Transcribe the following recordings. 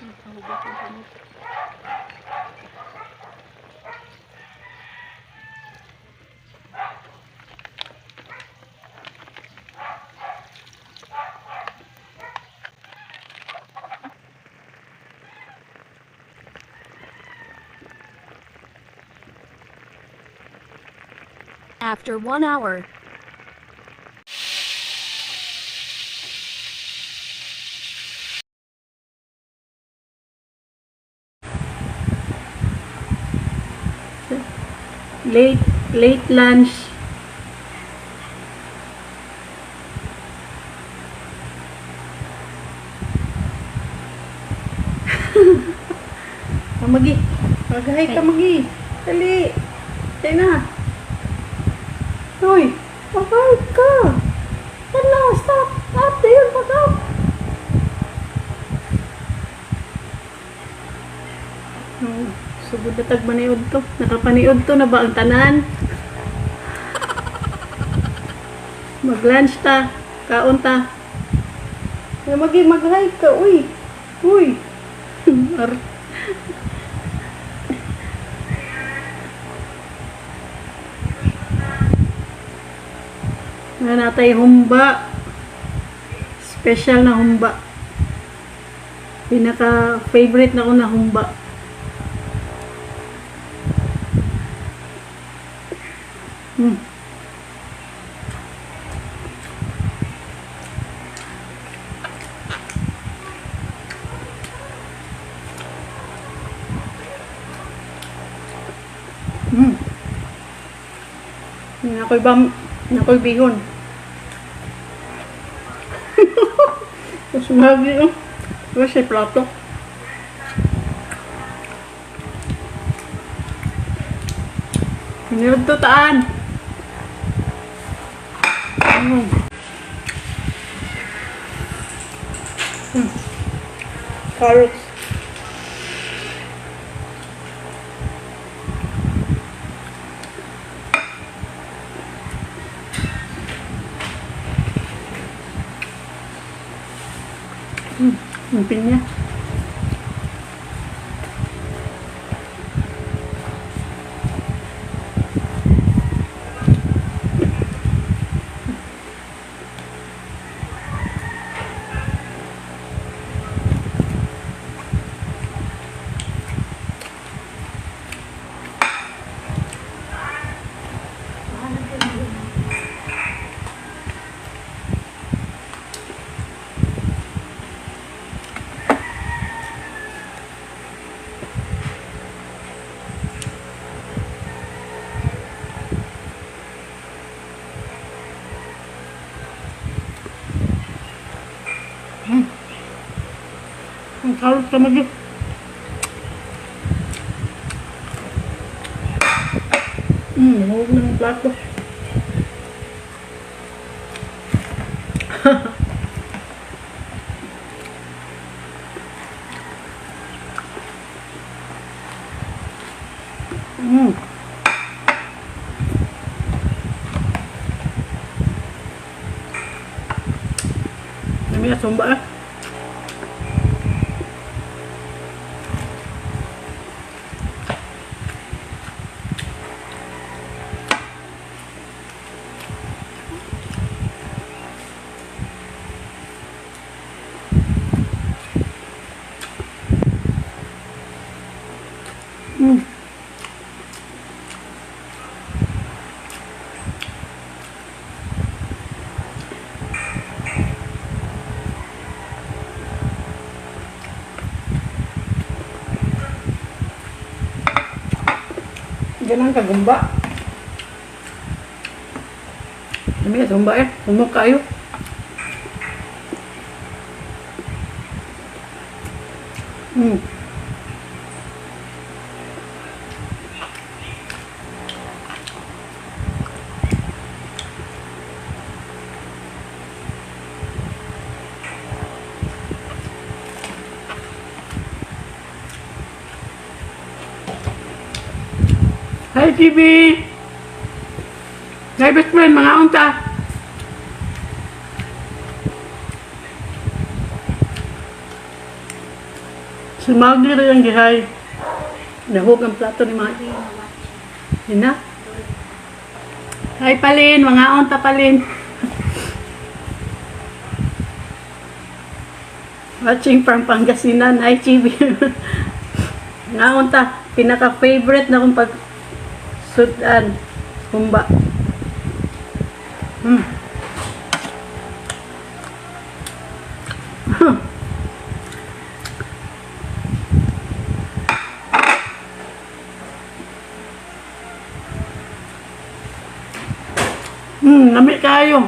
Nakahubat ang kamot. After 1 hour. Late lunch. Kamagi. Maghay kamagi. Dali. Tayo na. Hoy. Maghay ka. Hala, stop. Stop. Dayon, stop. Oh, sugod na tagmaniod to. Nakapaniod to na ba ang tanan? Mag-lunch ta. Kaon ta. Maghay ka. Uy. Uy. Natay humba. Special na humba. Pinaka favorite na ko na humba. Nakoy bihon. Sumagi oh. Wala siya plato. Hinirod to taan. Carrots. Ang pinya. Ang sarap sa magi. Huwag na ng plato. Dami na sumba ah. Ganang kagumba. Dami na sumba eh. Humok kayo. Hi, TV! Hi, best friend, mga unta! Si Magdi rin ang gihay. Nahug ang plato ni Magdi. Yun na. Hi Palin, mga onta Palin. Watching from Pangasinan. Hi Chibi. Mga onta, pinaka-favorite na kong pag-sudan. Humba. Lamig kayo.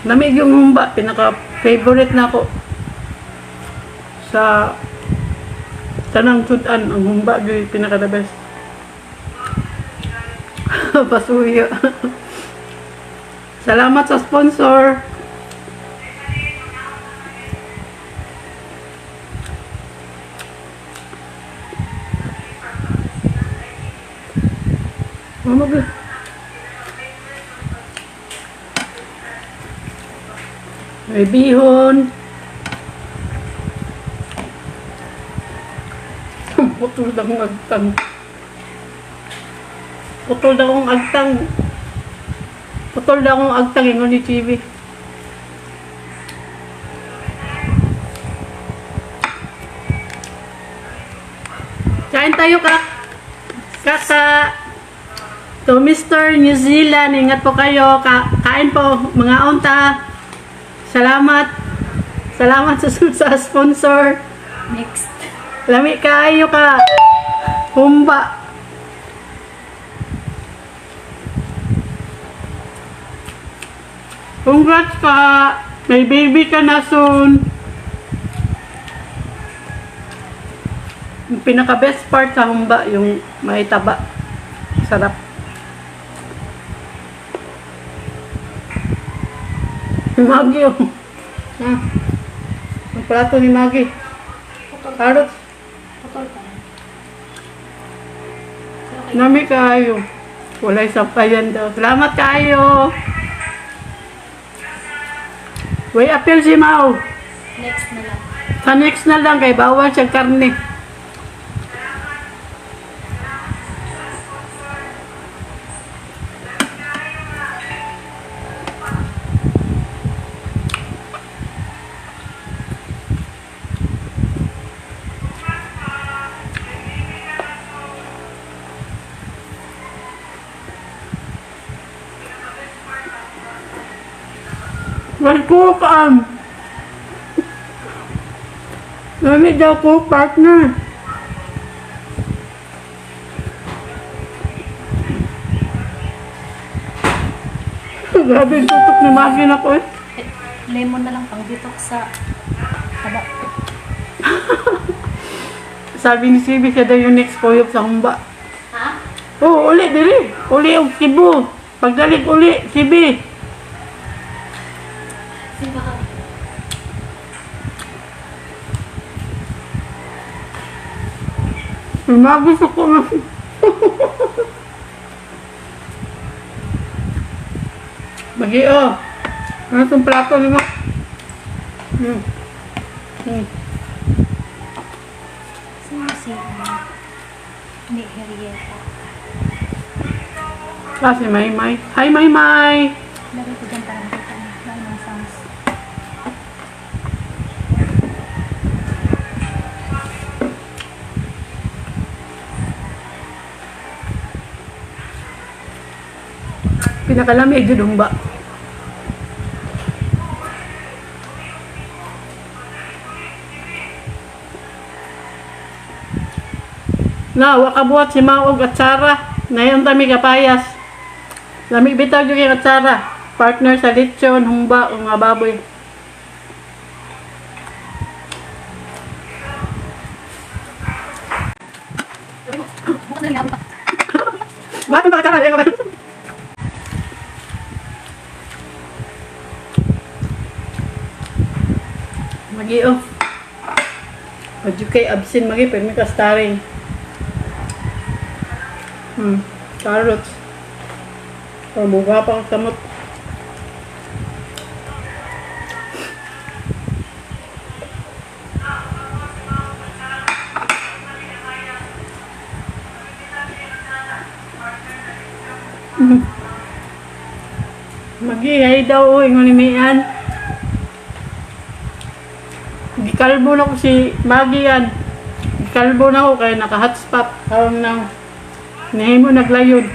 Lamig yung humba. Pinaka-favorite na ako. Sa tanang sudan, ang humba yung pinaka-the best. Pasuyo. Salamat sa sponsor. Mamag. May bihon. Putol na kong agtang. Putol na kong agtang. Putol na kong agtang ingon ni TV. Kain tayo ka. Kaka. To Mr. New Zealand, ingat po kayo. Kain po mga onta. Salamat. Salamat sa sponsor. Next. Lami kayo ka. Humba. Congrats ka. May baby ka na soon. Yung pinaka best part sa humba, yung may taba. Sarap. Maggi oh. Ang plato ni Maggi. Carrots. Nami kayo. Walay sampayan daw. Salamat kayo. Way appeal si Mau. Next na lang. Sa next na lang kay bawal siyang karne. Well, cook Nami daw cook partner. Grabe yung tutok ni Maggie na ko eh. Lemon na lang pang detox sa taba. Sabi ni Sibi siya daw yung next koyok sa humba. Ha? Oo, uli dili. Uli og Cebu. Pagdalik uli, Sibi. Sino ka? Magis ako na. Bagi oh. Ano itong plato ni mo? Sino si ni Henrietta? Kasi Maymay. Hi Maymay! Lagay ko dyan parang kita niya. Lalo ng sounds. Pinakalamig yung humba. Na, wakabuhat si Maog at Sarah. Ngayon kami kapayas. Lamig bitaw yung at Sarah. Partner sa lechon, humba, o mga baboy. Bukan na lang pa. Bakit ba Sarah? Magi oh. Pag kay absent magi, pero may ka-starring. Carrots. O, buga pa ang kamot. Magihay daw, ingon ni Mian. Gikalbo na ko si Magian. Gikalbo na ko kaya naka-hotspot. Tawang na. Nahimo naglayod.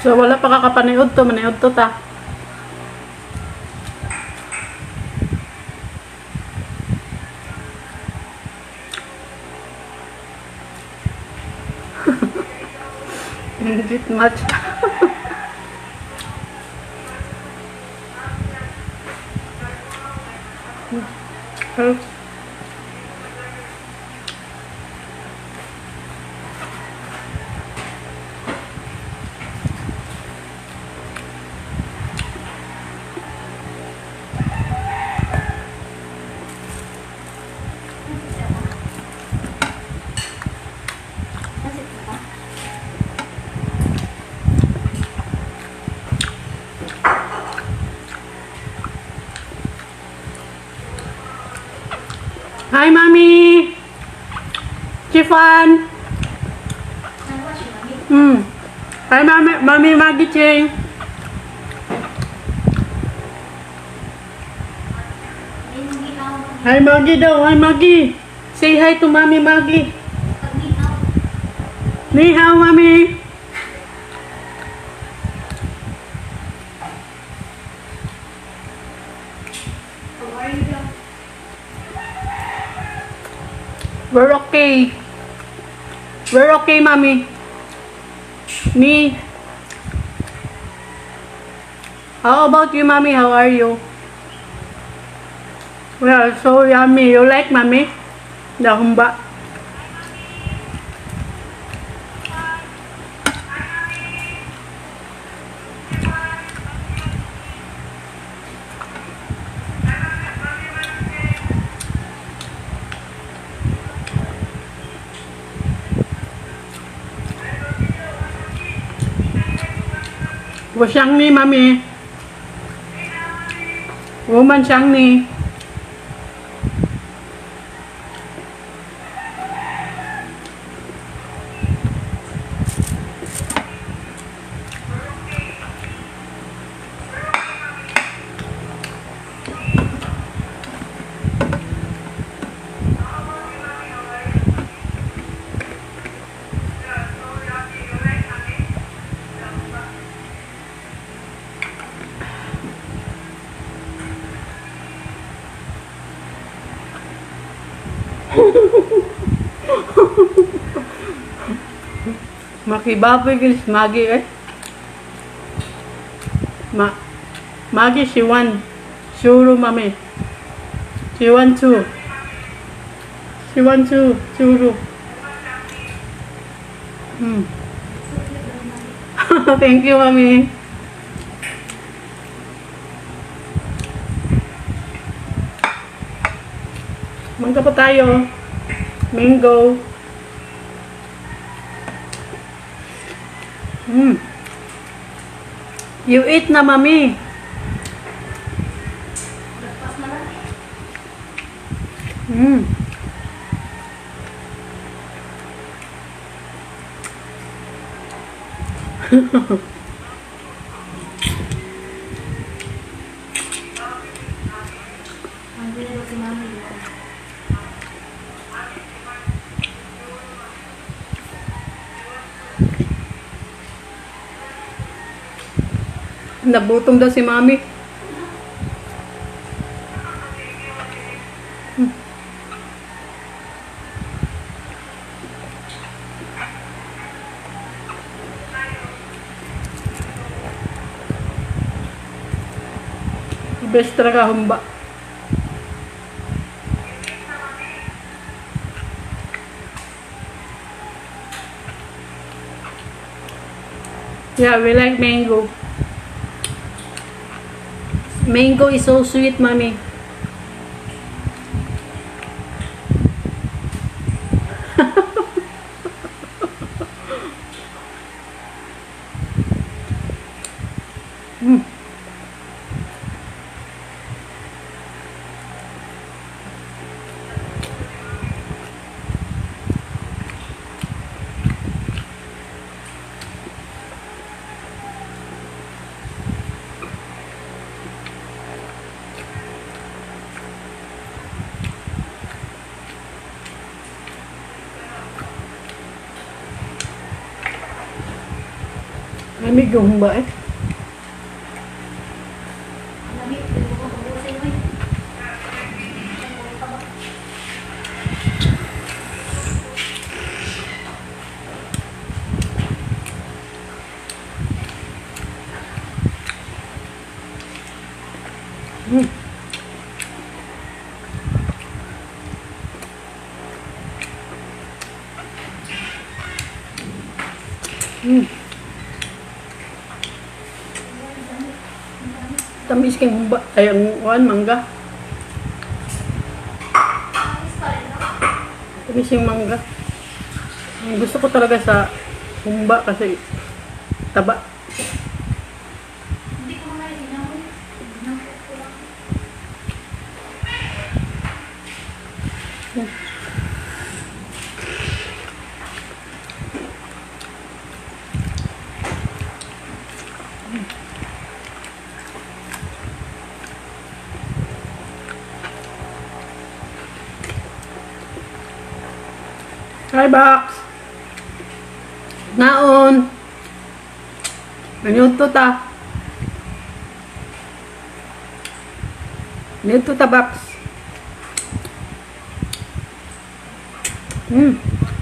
So wala pa kakapaniod to, maniod to ta. Hindi much. Hi, Mommy! Chifan! Hi, Mommy Maggie Ching! Hi, Maggie daw! Hi, Maggie! Say hi to Mommy Maggie! Ni hao, Mommy! We're okay. We're okay, Mommy. Me. How about you, Mommy? How are you? Well, so yummy. You like, Mommy? The humba. Siyang ni, Mami. Woman siyang ni. Makibaboy guys, Maggie eh. Maggie, she won. Churu, Mami. She won too. She won too. Churu. Thank you, Mami. Mangga pa tayo. Mango. You eat na, Mami. Nabutong daw si Mami. Best talaga humba. Yeah, we like mango. Mango is so sweet, Mommy. Lamig yung humba eh. Lamig, pwede ko mabusin mo eh. Mm. Mm. Tamis kang humba. Ay, ang mangga. Tamis yung mangga. Ang gusto ko talaga sa humba kasi taba. Hindi ko na inamoy. Inamoy ko lang. Hi, Box! Naon! Minuto ta. Minuto ta, Box.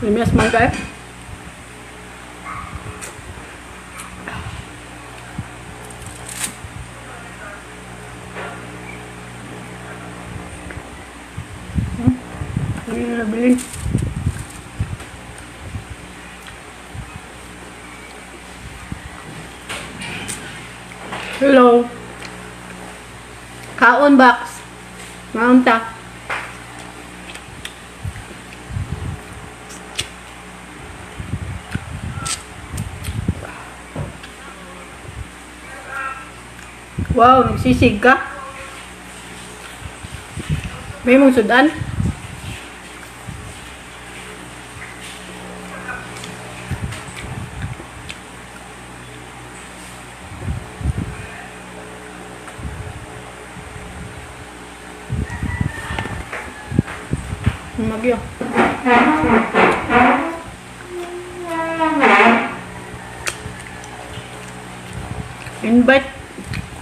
Limias mangga eh. Hindi na nabili. Hello. Kaon, Box. Naon ta. Wow, nagsisig ka? May mong sudan? Magyo.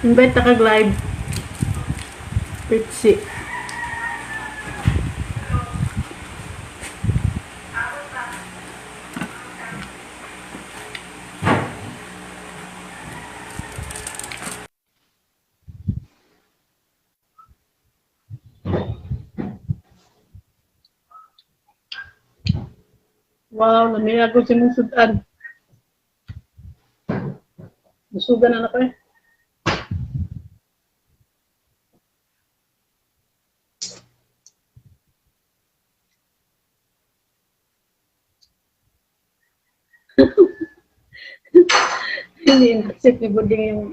Invite ta kag live. Pepsi. Wow, namiyago si mong sudan. Busugan na ko eh. Hindi in-accept ni Buding yung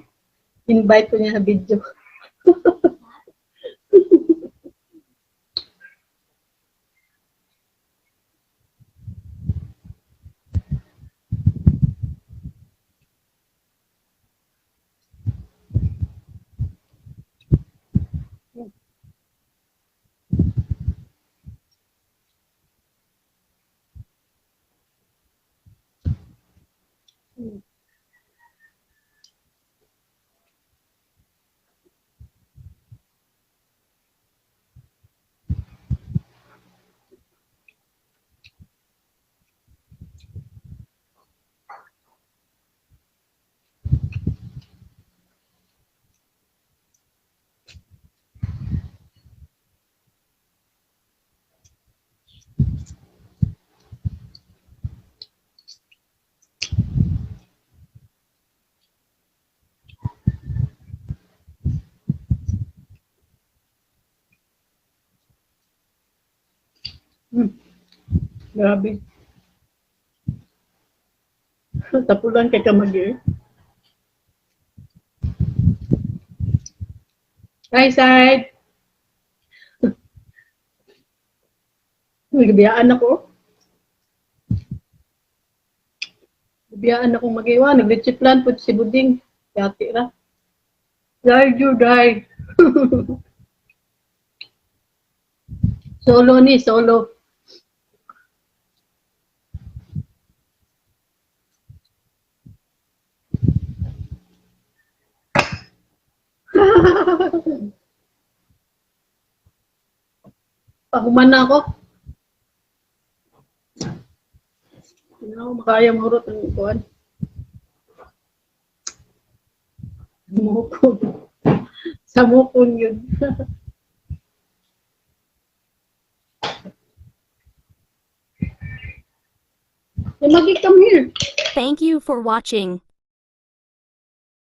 invite ko niya sa video. Grabe. Tapulan kay kamagi. Hi, side. Nagabiyaan ako. Nagabiyaan akong mag-iwa. Nag-chiplan po si Buding. Kati ra. Large you die. Solo ni, solo. Pahuman na ako. Hindi na ako makaya mahurot ng kuhan. Mukon. Sa mukon yun. Hey, Maggie, come here. Thank you for watching.